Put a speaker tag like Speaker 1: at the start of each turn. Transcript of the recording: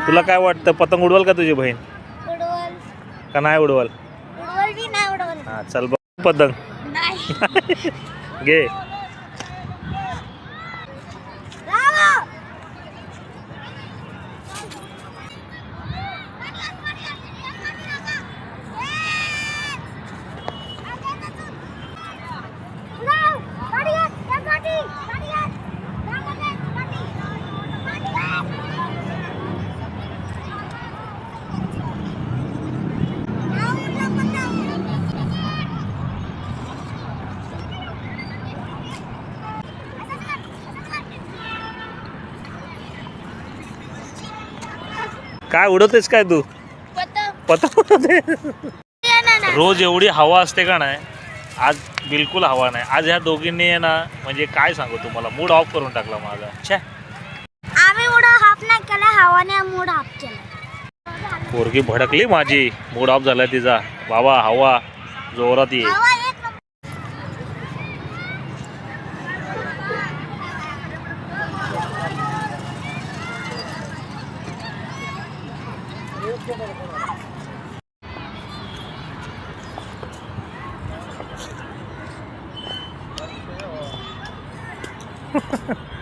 Speaker 1: तुला काय वाटतं पतंग उडवल का तुझी बहीण
Speaker 2: उडवल
Speaker 1: का नाही उडवल?
Speaker 2: उडवल बी नाही उडवल
Speaker 1: हा चल बघ पतंग
Speaker 2: नाही
Speaker 1: घे. काय उडवतेस काय तू? पतंग उडवते. रोज एवढी हवा असते का नाही, आज बिलकुल हवा नाही. आज ह्या दोघींनी आहे ना, म्हणजे काय सांगू तुम्हाला, मूड ऑफ करून टाकला माझा. छे,
Speaker 2: आम्ही मूड ऑफ नाही केला, हवाने मूड ऑफ केला.
Speaker 1: पोरगी भडकली माझी, मूड ऑफ झाला तिचा. बाबा हवा जोरात ये.
Speaker 2: हवा एक
Speaker 1: Ha ha ha.